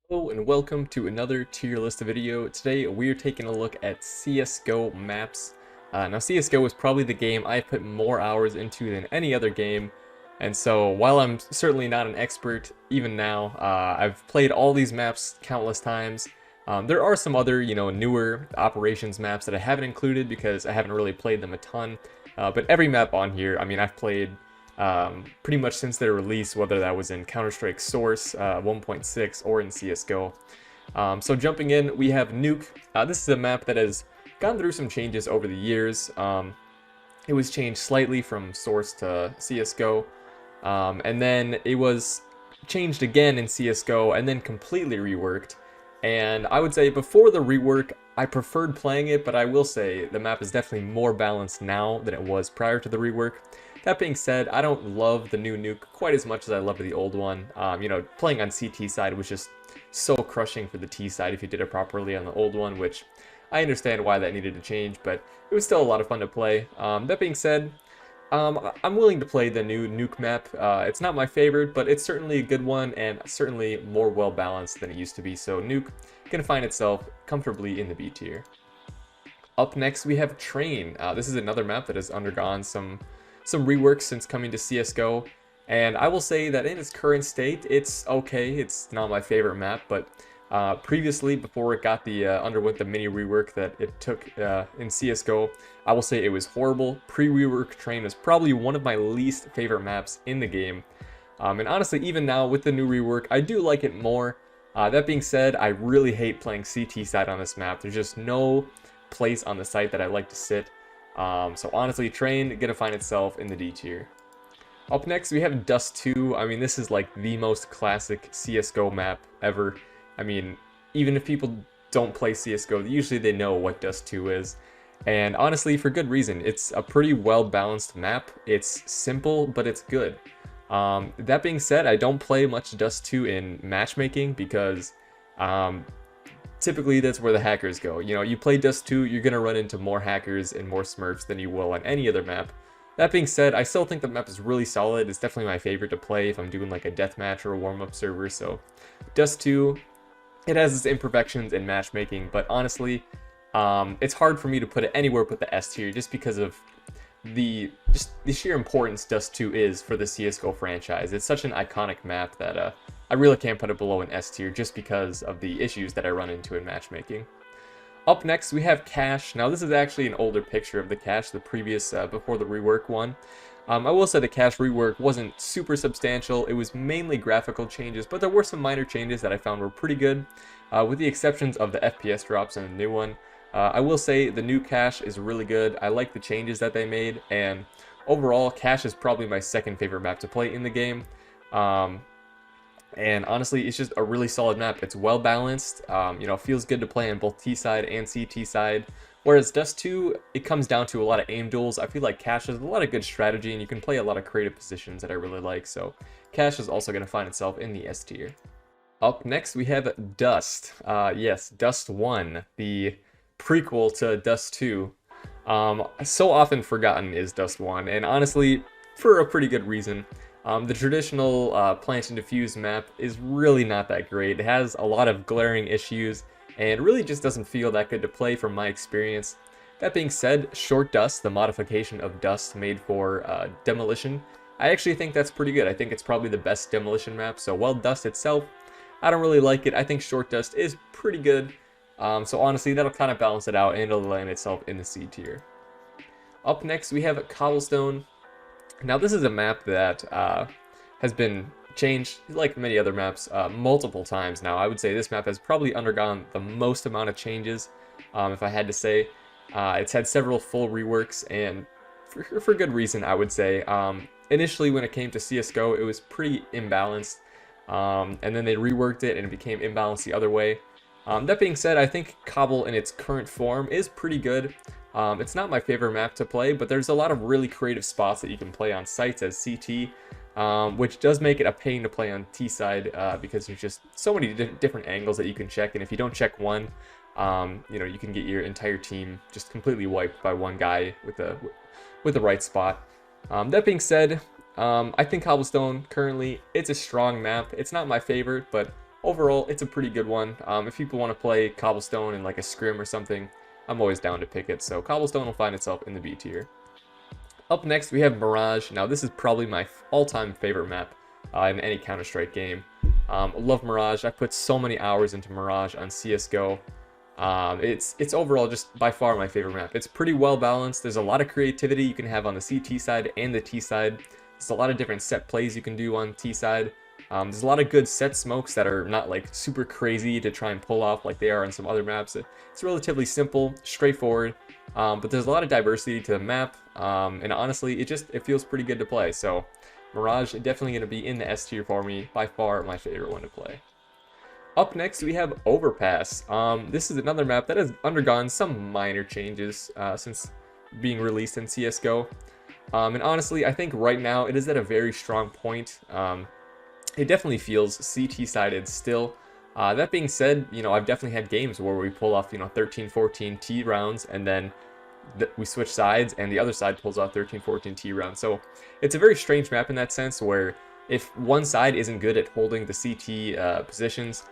Hello and welcome to another tier list video. Today we're taking a look at CSGO maps. Now CSGO is probably the game I put more hours into than any other game, and so while I'm certainly not an expert even now, I've played all these maps countless times. There are some other, newer operations maps that I haven't included because I haven't really played them a ton, but every map on here, I've played pretty much since their release, whether that was in Counter-Strike Source 1.6 or in CSGO. So jumping in, we have Nuke. This is a map that has gone through some changes over the years. It was changed slightly from Source to CSGO, and then it was changed again in CSGO and then completely reworked. And I would say before the rework, I preferred playing it, but I will say the map is definitely more balanced now than it was prior to the rework. That being said, I don't love the new Nuke quite as much as I loved the old one. Playing on CT side was just so crushing for the T side if you did it properly on the old one, which I understand why that needed to change, but it was still a lot of fun to play. That being said, I'm willing to play the new Nuke map. It's not my favorite, but it's certainly a good one and certainly more well-balanced than it used to be, so Nuke can find itself comfortably in the B tier. Up next, we have Train. This is another map that has undergone some reworks since coming to CSGO, and I will say that in its current state, it's okay. It's not my favorite map, but previously, before it got underwent the mini rework that it took in CSGO, I will say it was horrible. Pre-rework Train was probably one of my least favorite maps in the game, and honestly, even now with the new rework, I do like it more. That being said, I really hate playing CT side on this map. There's just no place on the site that I like to sit. So honestly, Train gonna find itself in the D tier. Up next, we have Dust 2. This is like the most classic CSGO map ever. Even if people don't play CSGO, usually they know what Dust 2 is. And honestly, for good reason. It's a pretty well-balanced map. It's simple, but it's good. That being said, I don't play much Dust 2 in matchmaking because typically that's where the hackers go. You play Dust 2, you're gonna run into more hackers and more smurfs than you will on any other map. That being said, I still think the map is really solid. It's definitely my favorite to play if I'm doing like a deathmatch or a warm-up server. So Dust 2, it has its imperfections in matchmaking, but honestly, it's hard for me to put it anywhere but the S tier just because of the sheer importance Dust 2 is for the CSGO franchise. It's such an iconic map that I really can't put it below an S tier just because of the issues that I run into in matchmaking. Up next, we have Cache. Now, this is actually an older picture of the Cache, the previous, before the rework one. I will say the Cache rework wasn't super substantial. It was mainly graphical changes, but there were some minor changes that I found were pretty good, with the exceptions of the FPS drops in the new one. I will say the new Cache is really good. I like the changes that they made, and overall, Cache is probably my second favorite map to play in the game. And honestly, it's just a really solid map. It's well balanced, feels good to play on both T side and CT side. Whereas Dust 2, it comes down to a lot of aim duels. I feel like Cache has a lot of good strategy, and you can play a lot of creative positions that I really like. So Cache is also going to find itself in the S tier. Up next, we have Dust. Yes, Dust 1, the prequel to Dust 2. So often forgotten is Dust 1, and honestly, for a pretty good reason. The traditional Plant and Diffuse map is really not that great. It has a lot of glaring issues, and really just doesn't feel that good to play from my experience. That being said, Short Dust, the modification of Dust made for Demolition, I actually think that's pretty good. I think it's probably the best Demolition map, so while Dust itself, I don't really like it. I think Short Dust is pretty good. So honestly, that'll kind of balance it out, and it'll land itself in the C tier. Up next, we have Cobblestone. Now, this is a map that has been changed, like many other maps, multiple times now. I would say this map has probably undergone the most amount of changes, if I had to say. It's had several full reworks, and for good reason, I would say. Initially, when it came to CSGO, it was pretty imbalanced, and then they reworked it, and it became imbalanced the other way. That being said, I think Cobble in its current form is pretty good. It's not my favorite map to play, but there's a lot of really creative spots that you can play on sites as CT, which does make it a pain to play on T side because there's just so many different angles that you can check, and if you don't check one, you can get your entire team just completely wiped by one guy with the right spot. That being said, I think Cobblestone currently, it's a strong map. It's not my favorite, but overall, it's a pretty good one. If people want to play Cobblestone in like a scrim or something, I'm always down to pick it. So Cobblestone will find itself in the B tier. Up next, we have Mirage. Now, this is probably my all-time favorite map in any Counter-Strike game. I love Mirage. I put so many hours into Mirage on CSGO. It's overall just by far my favorite map. It's pretty well balanced. There's a lot of creativity you can have on the CT side and the T side. There's a lot of different set plays you can do on T side. There's a lot of good set smokes that are not like super crazy to try and pull off like they are on some other maps. It's relatively simple, straightforward, but there's a lot of diversity to the map, and honestly, it feels pretty good to play. So Mirage is definitely going to be in the S tier for me, by far my favorite one to play. Up next, we have Overpass. This is another map that has undergone some minor changes since being released in CSGO. And honestly, I think right now it is at a very strong point. It definitely feels CT-sided still. That being said, I've definitely had games where we pull off, 13, 14 T rounds, and then we switch sides, and the other side pulls off 13, 14 T rounds. So it's a very strange map in that sense, where if one side isn't good at holding the CT positions,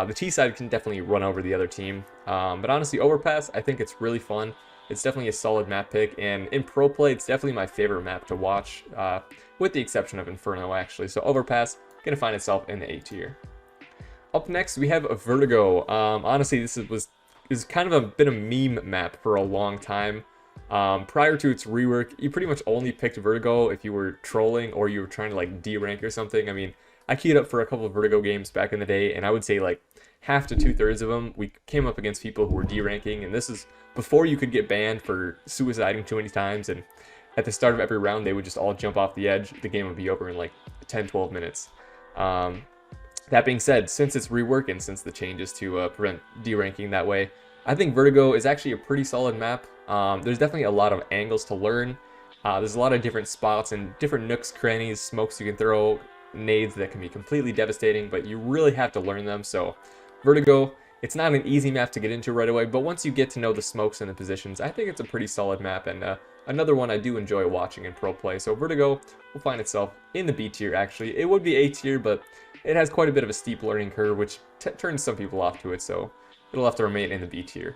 the T side can definitely run over the other team. But honestly, Overpass, I think it's really fun. It's definitely a solid map pick, and in pro play, it's definitely my favorite map to watch, with the exception of Inferno, actually. So Overpass gonna find itself in the A tier. Up next, we have Vertigo. Honestly, this is kind of been a meme map for a long time. Prior to its rework, you pretty much only picked Vertigo if you were trolling or you were trying to like D-rank or something. I mean, I queued up for a couple of Vertigo games back in the day, and I would say like half to 2/3 of them, we came up against people who were D-ranking, and this is before you could get banned for suiciding too many times, and at the start of every round, they would just all jump off the edge. The game would be over in like 10-12 minutes. That being said, since it's rework and since the changes to prevent D-ranking that way, I think Vertigo is actually a pretty solid map. There's definitely a lot of angles to learn. There's a lot of different spots and different nooks, crannies, smokes you can throw, nades that can be completely devastating, but you really have to learn them. So Vertigo, it's not an easy map to get into right away, but once you get to know the smokes and the positions, I think it's a pretty solid map, and another one I do enjoy watching in pro play. So Vertigo will find itself in the B tier, actually. It would be A tier, but it has quite a bit of a steep learning curve, which turns some people off to it, so it'll have to remain in the B tier.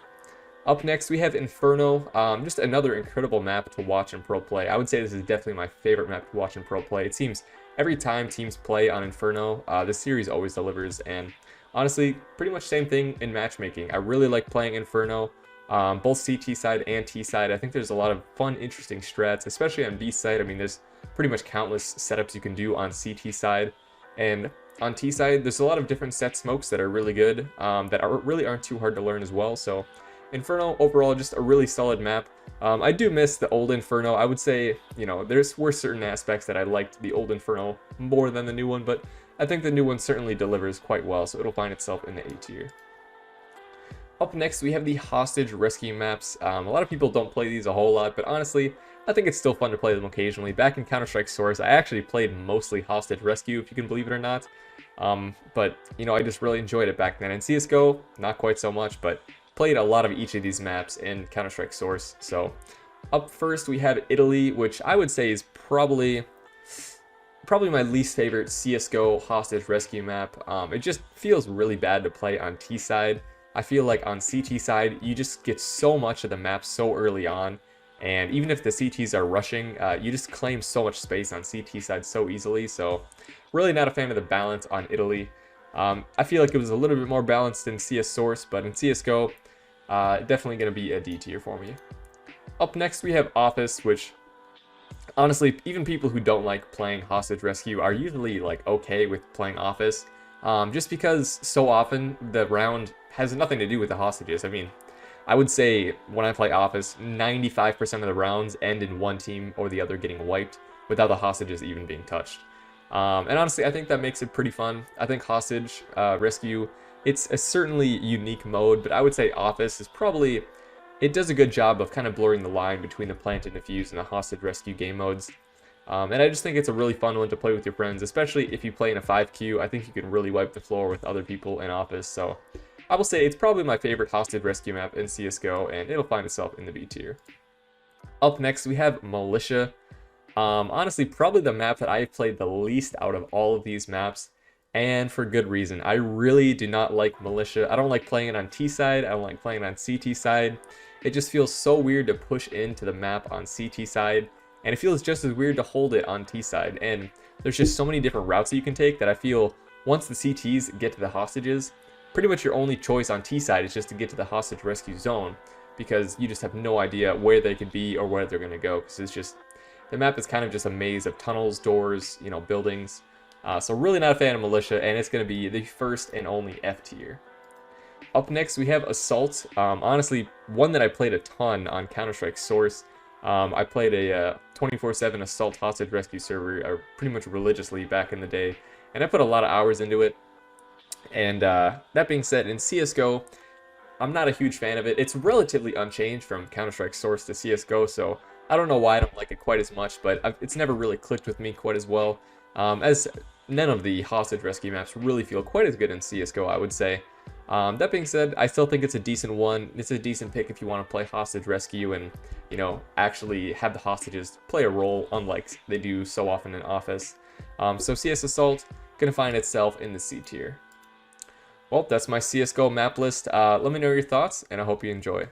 Up next, we have Inferno. Just another incredible map to watch in pro play. I would say this is definitely my favorite map to watch in pro play. It seems every time teams play on Inferno, the series always delivers, and honestly, pretty much same thing in matchmaking. I really like playing Inferno, both CT side and T side. I think there's a lot of fun, interesting strats, especially on B side. I mean, there's pretty much countless setups you can do on CT side, and on T side, there's a lot of different set smokes that are really good, that really aren't too hard to learn as well. So Inferno, overall, just a really solid map. I do miss the old Inferno. I would say, there were certain aspects that I liked the old Inferno more than the new one, but I think the new one certainly delivers quite well, so it'll find itself in the A tier. Up next, we have the hostage rescue maps. A lot of people don't play these a whole lot, but honestly, I think it's still fun to play them occasionally. Back in Counter-Strike Source, I actually played mostly hostage rescue, if you can believe it or not. But, I just really enjoyed it back then. In CSGO, not quite so much, but played a lot of each of these maps in Counter-Strike Source. So, up first, we have Italy, which I would say is probably my least favorite CSGO hostage rescue map. It just feels really bad to play on T side. I feel like on CT side, you just get so much of the map so early on, and even if the CTs are rushing, you just claim so much space on CT side so easily, so really not a fan of the balance on Italy. I feel like it was a little bit more balanced in CS Source, but in CSGO, definitely going to be a D tier for me. Up next, we have Office, which honestly, even people who don't like playing hostage rescue are usually like okay with playing Office, just because so often the round has nothing to do with the hostages. I mean, I would say when I play Office, 95% of the rounds end in one team or the other getting wiped without the hostages even being touched. And honestly, I think that makes it pretty fun. I think hostage rescue, it's a certainly unique mode, but I would say Office is probably, it does a good job of kind of blurring the line between the plant and defuse and the hostage rescue game modes. And I just think it's a really fun one to play with your friends, especially if you play in a 5Q. I think you can really wipe the floor with other people in Office, so I will say it's probably my favorite hostage rescue map in CSGO, and it'll find itself in the B tier. Up next, we have Militia. Honestly, probably the map that I've played the least out of all of these maps. and for good reason. I really do not like Militia. I don't like playing it on T side. I don't like playing it on CT side. It just feels so weird to push into the map on CT side, and it feels just as weird to hold it on T side. And there's just so many different routes that you can take that I feel once the CTs get to the hostages, pretty much your only choice on T side is just to get to the hostage rescue zone, because you just have no idea where they could be or where they're going to go, because it's just, the map is kind of just a maze of tunnels, doors, you know, buildings. So really not a fan of Militia, and it's going to be the first and only F tier. Up next, we have Assault. Honestly, one that I played a ton on Counter-Strike Source. I played a 24/7 Assault hostage rescue server pretty much religiously back in the day, and I put a lot of hours into it. And that being said, in CSGO, I'm not a huge fan of it. It's relatively unchanged from Counter-Strike Source to CSGO, so I don't know why I don't like it quite as much, but it's never really clicked with me quite as well, as none of the hostage rescue maps really feel quite as good in CSGO, I would say. That being said, I still think it's a decent one. It's a decent pick if you want to play hostage rescue and, you know, actually have the hostages play a role, unlike they do so often in Office. So CS Assault gonna find itself in the C tier. Well, that's my CSGO map list. Let me know your thoughts, and I hope you enjoy.